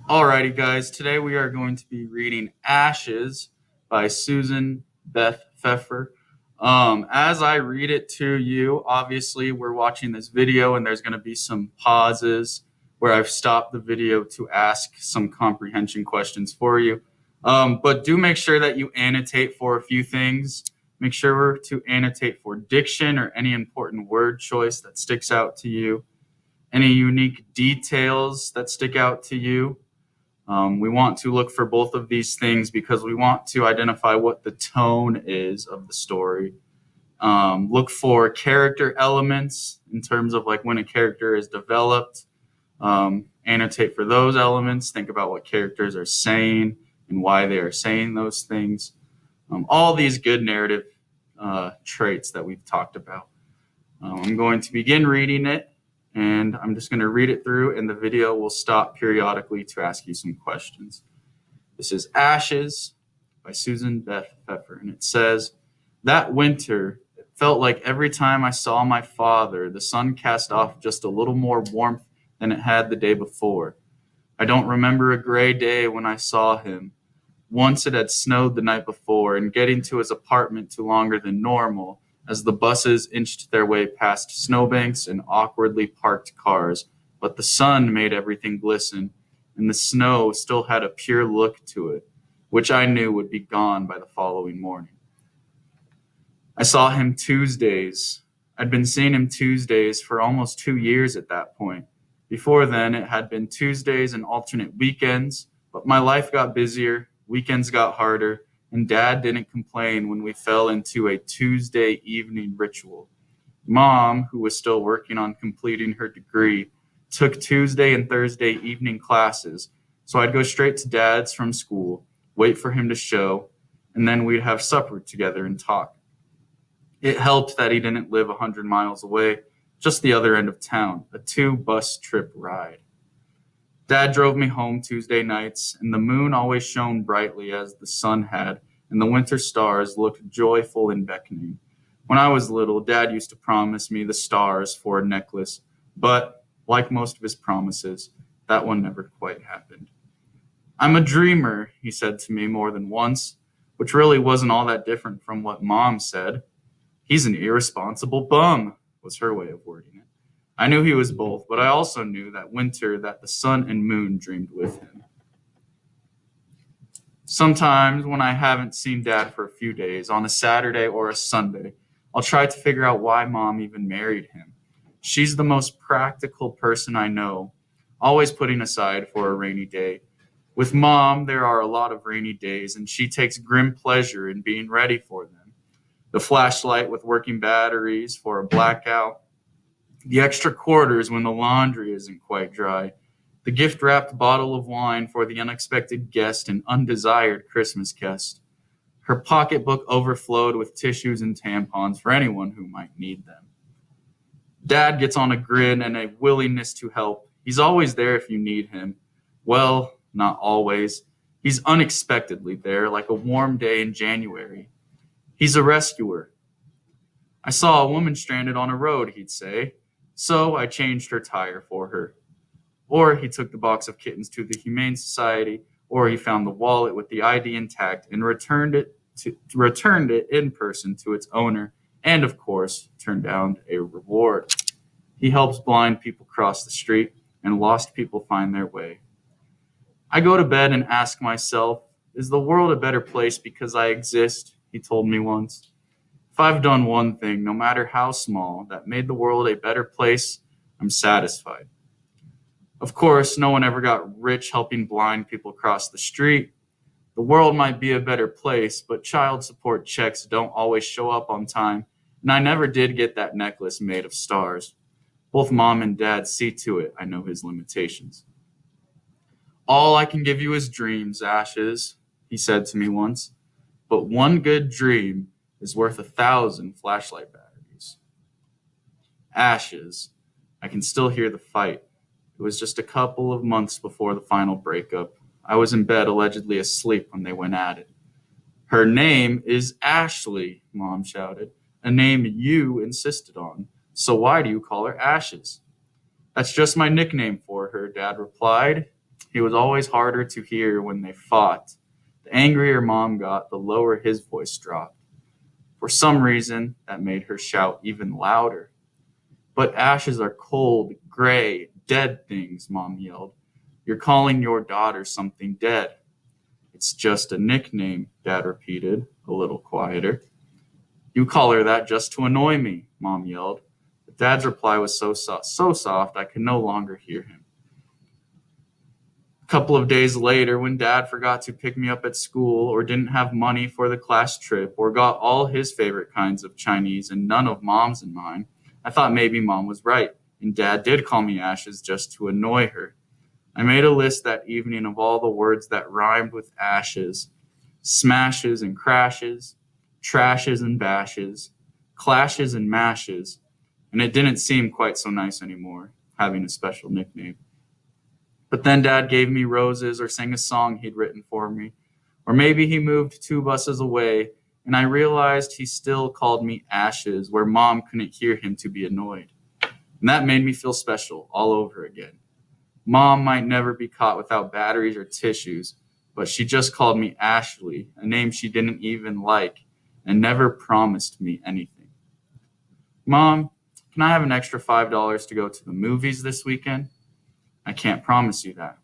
Alrighty, guys. Today we are going to be reading Ashes by Susan Beth Pfeffer. As I read it to you, obviously we're watching this video and there's going to be some pauses where I've stopped the video to ask some comprehension questions for you. But do make sure that you annotate for a few things. Make sure to annotate for diction or any important word choice that sticks out to you, any unique details that stick out to you. We want to look for both of these things because we want to identify what the tone is of the story. Look for character elements in terms of like when a character is developed. Annotate for those elements. Think about what characters are saying and why they are saying those things. All these good narrative traits that we've talked about. I'm going to begin reading it, and I'm just going to read it through, and the video will stop periodically to ask you some questions. This is Ashes by Susan Beth Pfeffer, and it says, "That winter, it felt like every time I saw my father, the sun cast off just a little more warmth than it had the day before. I don't remember a gray day when I saw him. Once it had snowed the night before, and getting to his apartment took longer than normal, as the buses inched their way past snowbanks and awkwardly parked cars, but the sun made everything glisten, and the snow still had a pure look to it, which I knew would be gone by the following morning. I saw him Tuesdays. I'd been seeing him Tuesdays for almost 2 years at that point. Before then, it had been Tuesdays and alternate weekends, but my life got busier, weekends got harder, and Dad didn't complain when we fell into a Tuesday evening ritual. Mom, who was still working on completing her degree, took Tuesday and Thursday evening classes, so I'd go straight to Dad's from school, wait for him to show, and then we'd have supper together and talk. It helped that he didn't live 100 miles away, just the other end of town, a 2-bus trip ride. Dad drove me home Tuesday nights, and the moon always shone brightly as the sun had, and the winter stars looked joyful and beckoning. When I was little, Dad used to promise me the stars for a necklace, but, like most of his promises, that one never quite happened. I'm a dreamer, he said to me more than once, which really wasn't all that different from what Mom said. He's an irresponsible bum, was her way of wording it. I knew he was both, but I also knew that winter that the sun and moon dreamed with him. Sometimes when I haven't seen Dad for a few days, on a Saturday or a Sunday, I'll try to figure out why Mom even married him. She's the most practical person I know, always putting aside for a rainy day. With Mom, there are a lot of rainy days, and she takes grim pleasure in being ready for them. The flashlight with working batteries for a blackout, the extra quarters when the laundry isn't quite dry, the gift wrapped bottle of wine for the unexpected guest and undesired Christmas guest. Her pocketbook overflowed with tissues and tampons for anyone who might need them. Dad gets on a grin and a willingness to help. He's always there if you need him. Well, not always. He's unexpectedly there, like a warm day in January. He's a rescuer. I saw a woman stranded on a road, he'd say, so I changed her tire for her. Or he took the box of kittens to the Humane Society, or he found the wallet with the ID intact and returned it in person to its owner, and of course, turned down a reward. He helps blind people cross the street and lost people find their way. I go to bed and ask myself, is the world a better place because I exist? He told me once. If I've done one thing, no matter how small, that made the world a better place, I'm satisfied. Of course, no one ever got rich helping blind people cross the street. The world might be a better place, but child support checks don't always show up on time, and I never did get that necklace made of stars. Both Mom and Dad see to it I know his limitations. All I can give you is dreams, Ashes, he said to me once, but one good dream is worth 1,000 flashlight batteries. Ashes. I can still hear the fight. It was just a couple of months before the final breakup. I was in bed, allegedly asleep, when they went at it. Her name is Ashley, Mom shouted, a name you insisted on. So why do you call her Ashes? That's just my nickname for her, Dad replied. He was always harder to hear when they fought. The angrier Mom got, the lower his voice dropped. For some reason, that made her shout even louder. But ashes are cold, gray, dead things, Mom yelled. You're calling your daughter something dead. It's just a nickname, Dad repeated, a little quieter. You call her that just to annoy me, Mom yelled. But Dad's reply was so soft I could no longer hear him. A couple of days later, when Dad forgot to pick me up at school, or didn't have money for the class trip, or got all his favorite kinds of Chinese and none of Mom's and mine, I thought maybe Mom was right, and Dad did call me Ashes just to annoy her. I made a list that evening of all the words that rhymed with ashes: smashes and crashes, trashes and bashes, clashes and mashes, and it didn't seem quite so nice anymore, having a special nickname. But then Dad gave me roses or sang a song he'd written for me. Or maybe he moved 2 buses away, and I realized he still called me Ashes, where Mom couldn't hear him to be annoyed. And that made me feel special all over again. Mom might never be caught without batteries or tissues, but she just called me Ashley, a name she didn't even like, and never promised me anything. Mom, can I have an extra $5 to go to the movies this weekend? I can't promise you that.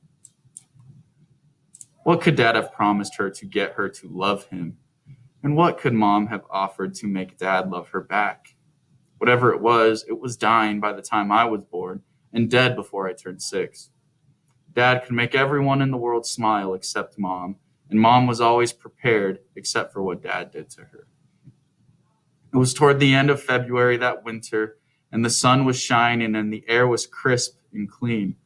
What could Dad have promised her to get her to love him? And what could Mom have offered to make Dad love her back? Whatever it was dying by the time I was born and dead before I turned 6. Dad could make everyone in the world smile except Mom, and Mom was always prepared except for what Dad did to her. It was toward the end of February that winter, and the sun was shining and the air was crisp and clean.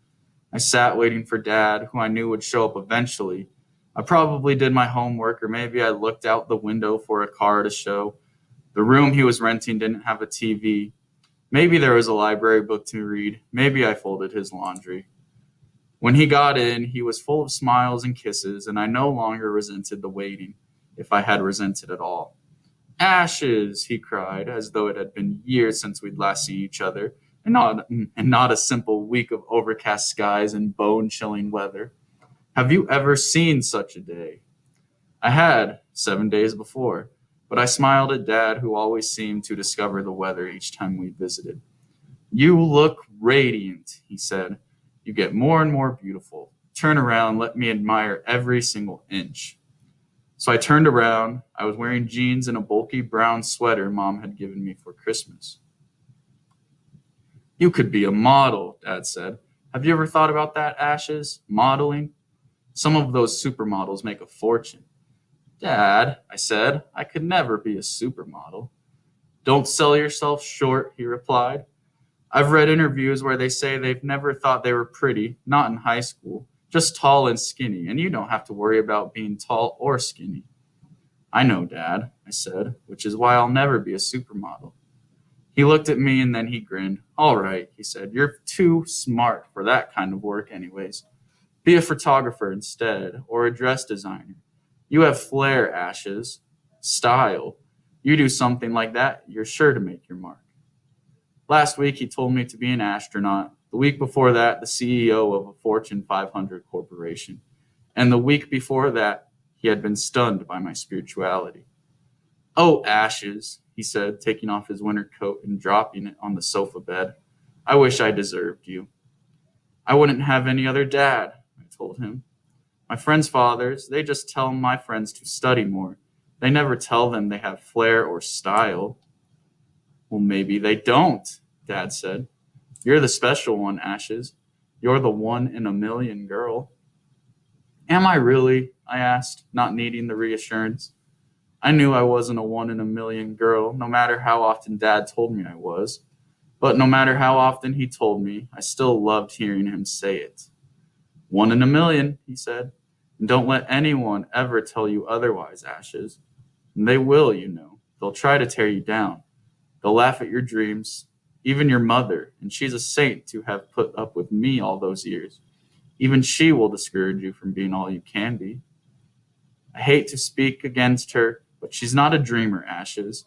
I sat waiting for Dad, who I knew would show up eventually. I probably did my homework, or maybe I looked out the window for a car to show. The room he was renting didn't have a TV. Maybe there was a library book to read. Maybe I folded his laundry. When he got in, he was full of smiles and kisses, and I no longer resented the waiting, if I had resented at all. Ashes, he cried, as though it had been years since we'd last seen each other, and not a simple week of overcast skies and bone-chilling weather. Have you ever seen such a day? I had, 7 days before, but I smiled at Dad, who always seemed to discover the weather each time we visited. You look radiant, he said. You get more and more beautiful. Turn around, let me admire every single inch. So I turned around. I was wearing jeans and a bulky brown sweater Mom had given me for Christmas. You could be a model, Dad said. Have you ever thought about that, Ashes? Modeling? Some of those supermodels make a fortune. Dad, I said, I could never be a supermodel. Don't sell yourself short, he replied. I've read interviews where they say they've never thought they were pretty, not in high school, just tall and skinny, and you don't have to worry about being tall or skinny. I know, Dad, I said, which is why I'll never be a supermodel. He looked at me and then he grinned. All right, he said, you're too smart for that kind of work anyways. Be a photographer instead, or a dress designer. You have flair, Ashes. Style. You do something like that, you're sure to make your mark. Last week he told me to be an astronaut. The week before that, the CEO of a Fortune 500 corporation. And the week before that, he had been stunned by my spirituality. Oh, Ashes, he said, taking off his winter coat and dropping it on the sofa bed. I wish I deserved you. I wouldn't have any other dad, I told him. My friends' fathers, they just tell my friends to study more. They never tell them they have flair or style. Well, maybe they don't, Dad said. You're the special one, Ashes. You're the 1 in a million girl. Am I really? I asked, not needing the reassurance. I knew I wasn't a 1 in a million girl, no matter how often Dad told me I was. But no matter how often he told me, I still loved hearing him say it. 1 in a million, he said. And don't let anyone ever tell you otherwise, Ashes. And they will, you know. They'll try to tear you down. They'll laugh at your dreams, even your mother, and she's a saint to have put up with me all those years. Even she will discourage you from being all you can be. I hate to speak against her, but she's not a dreamer, Ashes.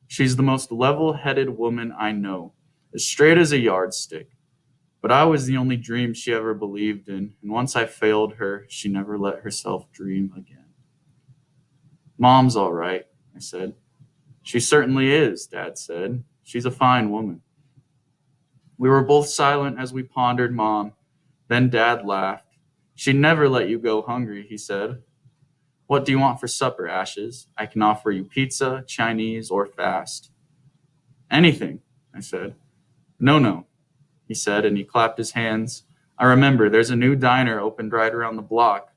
She's the most level-headed woman I know, as straight as a yardstick. But I was the only dream she ever believed in, and once I failed her, she never let herself dream again. Mom's all right, I said. She certainly is, Dad said. She's a fine woman. We were both silent as we pondered Mom. Then Dad laughed. She'd never let you go hungry, he said. What do you want for supper, Ashes? I can offer you pizza, Chinese, or fast. Anything, I said. No, no, he said, and he clapped his hands. I remember, there's a new diner opened right around the block.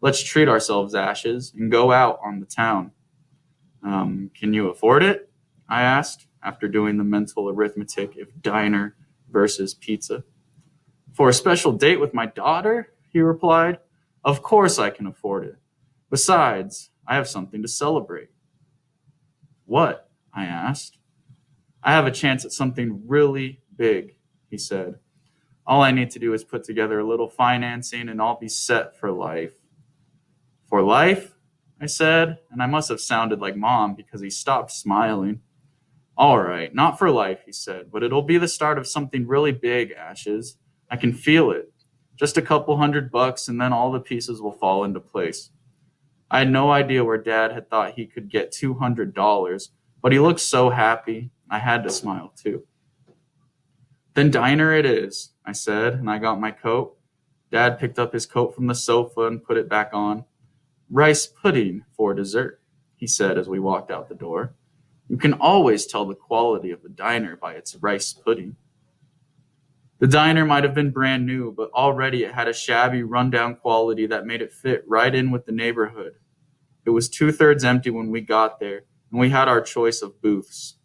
Let's treat ourselves, Ashes, and go out on the town. Can you afford it? I asked, after doing the mental arithmetic of diner versus pizza. For a special date with my daughter? He replied. Of course I can afford it. Besides, I have something to celebrate. What? I asked. I have a chance at something really big, he said. All I need to do is put together a little financing and I'll be set for life. For life? I said, and I must have sounded like Mom because he stopped smiling. All right, not for life, he said, but it'll be the start of something really big, Ashes. I can feel it. Just a couple $100 and then all the pieces will fall into place. I had no idea where Dad had thought he could get $200, but he looked so happy, I had to smile too. Then diner it is, I said, and I got my coat. Dad picked up his coat from the sofa and put it back on. Rice pudding for dessert, he said as we walked out the door. You can always tell the quality of a diner by its rice pudding. The diner might have been brand new, but already it had a shabby, rundown quality that made it fit right in with the neighborhood. It was two-thirds empty when we got there, and we had our choice of booths.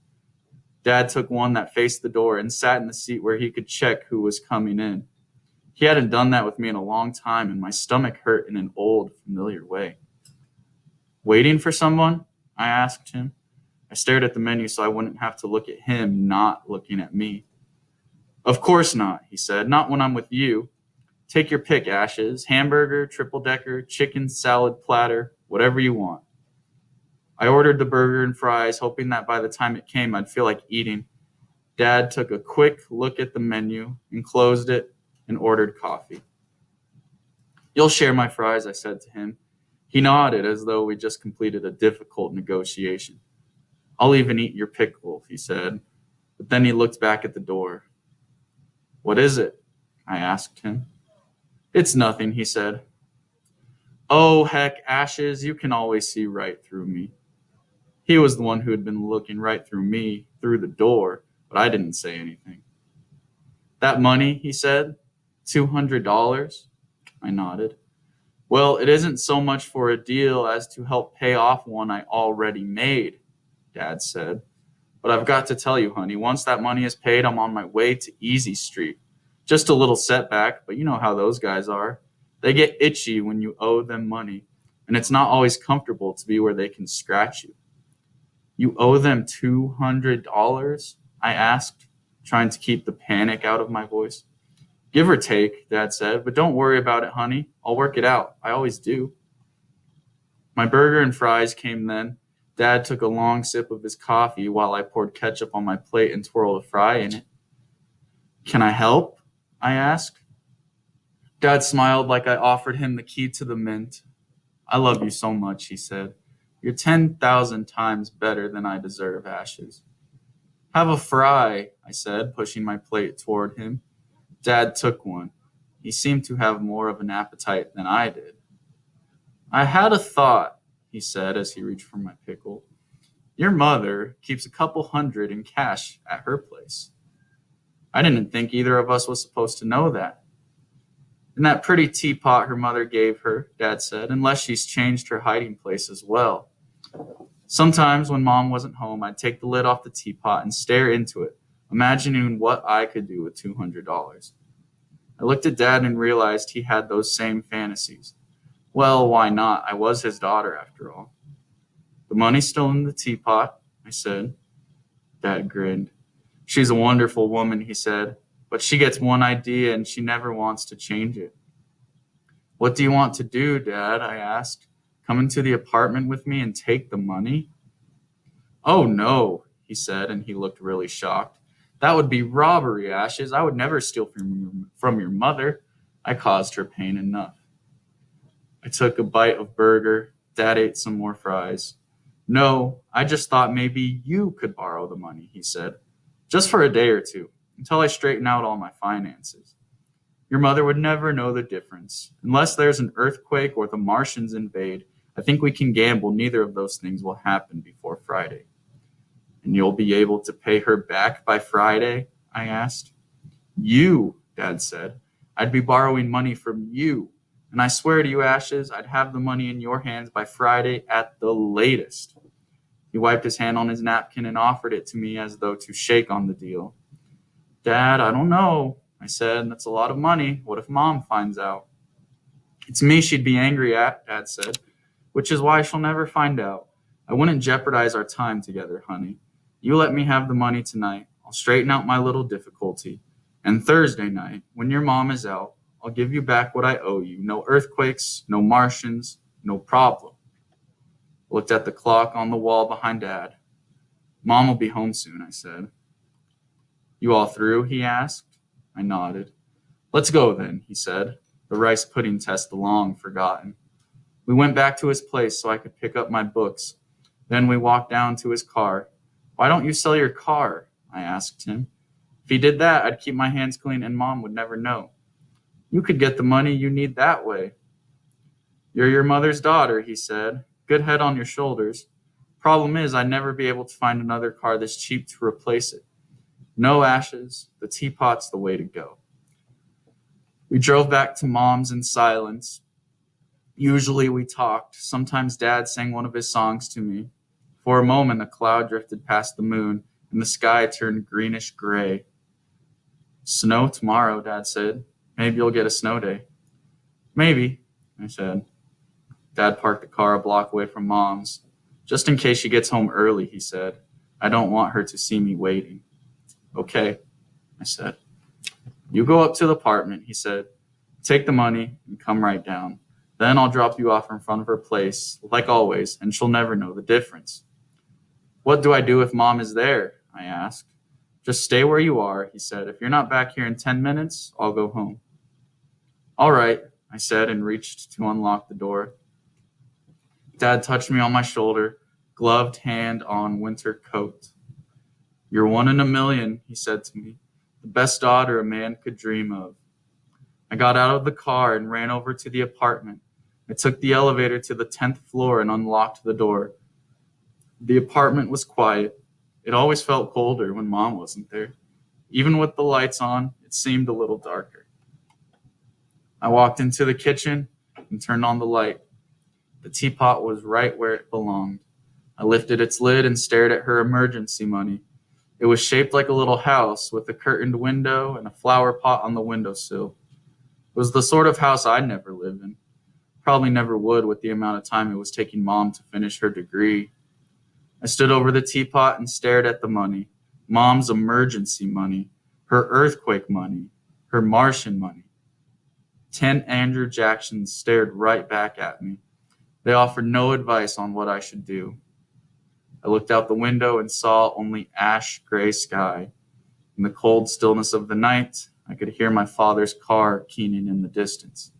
Dad took one that faced the door and sat in the seat where he could check who was coming in. He hadn't done that with me in a long time, and my stomach hurt in an old, familiar way. Waiting for someone? I asked him. I stared at the menu so I wouldn't have to look at him not looking at me. Of course not, he said. Not when I'm with you. Take your pick, Ashes. Hamburger, triple-decker, chicken salad platter, whatever you want. I ordered the burger and fries, hoping that by the time it came, I'd feel like eating. Dad took a quick look at the menu and closed it and ordered coffee. You'll share my fries, I said to him. He nodded as though we just completed a difficult negotiation. I'll even eat your pickle, he said, but then he looked back at the door. What is it? I asked him. It's nothing, he said. Oh, heck, Ashes, you can always see right through me. He was the one who had been looking right through me, through the door, but I didn't say anything. That money, he said, $200? I nodded. Well, it isn't so much for a deal as to help pay off one I already made, Dad said. But I've got to tell you, honey, once that money is paid, I'm on my way to Easy Street. Just a little setback, but you know how those guys are. They get itchy when you owe them money, and it's not always comfortable to be where they can scratch you. You owe them $200? I asked, trying to keep the panic out of my voice. Give or take, Dad said, but don't worry about it, honey. I'll work it out. I always do. My burger and fries came then. Dad took a long sip of his coffee while I poured ketchup on my plate and twirled a fry in it. Can I help? I asked. Dad smiled like I offered him the key to the mint. I love you so much, he said. You're 10,000 times better than I deserve, Ashes. Have a fry, I said, pushing my plate toward him. Dad took one. He seemed to have more of an appetite than I did. I had a thought, he said as he reached for my pickle. Your mother keeps a couple hundred in cash at her place. I didn't think either of us was supposed to know that. In that pretty teapot her mother gave her, Dad said, unless she's changed her hiding place as well. Sometimes when Mom wasn't home, I'd take the lid off the teapot and stare into it, imagining what I could do with $200. I looked at Dad and realized he had those same fantasies. Well, why not? I was his daughter, after all. The money's still in the teapot, I said. Dad grinned. She's a wonderful woman, he said, but she gets one idea and she never wants to change it. What do you want to do, Dad? I asked. Come into the apartment with me and take the money? Oh, no, he said, and he looked really shocked. That would be robbery, Ashes. I would never steal from your mother. I caused her pain enough. I took a bite of burger. Dad ate some more fries. No, I just thought maybe you could borrow the money, he said. Just for a day or two, until I straighten out all my finances. Your mother would never know the difference. Unless there's an earthquake or the Martians invade, I think we can gamble neither of those things will happen before Friday. And you'll be able to pay her back by Friday? I asked. You, Dad said. I'd be borrowing money from you. And I swear to you, Ashes, I'd have the money in your hands by Friday at the latest. He wiped his hand on his napkin and offered it to me as though to shake on the deal. Dad, I don't know, I said. That's a lot of money. What if Mom finds out? It's me she'd be angry at, Dad said, which is why she'll never find out. I wouldn't jeopardize our time together, honey. You let me have the money tonight. I'll straighten out my little difficulty. And Thursday night, when your mom is out, I'll give you back what I owe you. No earthquakes, no Martians, no problem. I looked at the clock on the wall behind Dad. Mom will be home soon, I said. You all through? He asked. I nodded. Let's go then, he said, the rice pudding test long forgotten. We went back to his place so I could pick up my books. Then we walked down to his car. Why don't you sell your car? I asked him. If he did that, I'd keep my hands clean and Mom would never know. You could get the money you need that way. You're your mother's daughter, he said. Good head on your shoulders. Problem is, I'd never be able to find another car this cheap to replace it. No, Ashes, the teapot's the way to go. We drove back to Mom's in silence. Usually we talked. Sometimes Dad sang one of his songs to me. For a moment, a cloud drifted past the moon, and the sky turned greenish gray. Snow tomorrow, Dad said. Maybe you'll get a snow day. Maybe, I said. Dad parked the car a block away from Mom's. Just in case she gets home early, he said. I don't want her to see me waiting. Okay, I said. You go up to the apartment, he said. Take the money and come right down. Then I'll drop you off in front of her place, like always, and she'll never know the difference. What do I do if Mom is there? I asked. Just stay where you are, he said. If you're not back here in 10 minutes, I'll go home. All right, I said and reached to unlock the door. Dad touched me on my shoulder, gloved hand on winter coat. You're one in a million, he said to me. The best daughter a man could dream of. I got out of the car and ran over to the apartment. I took the elevator to the 10th floor and unlocked the door. The apartment was quiet. It always felt colder when Mom wasn't there. Even with the lights on, it seemed a little darker. I walked into the kitchen and turned on the light. The teapot was right where it belonged. I lifted its lid and stared at her emergency money. It was shaped like a little house with a curtained window and a flower pot on the windowsill. It was the sort of house I'd never live in. Probably never would with the amount of time it was taking Mom to finish her degree. I stood over the teapot and stared at the money. Mom's emergency money, her earthquake money, her Martian money. 10 Andrew Jacksons stared right back at me. They offered no advice on what I should do. I looked out the window and saw only ash-gray sky. In the cold stillness of the night, I could hear my father's car keening in the distance.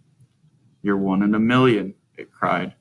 You're one in a million, it cried.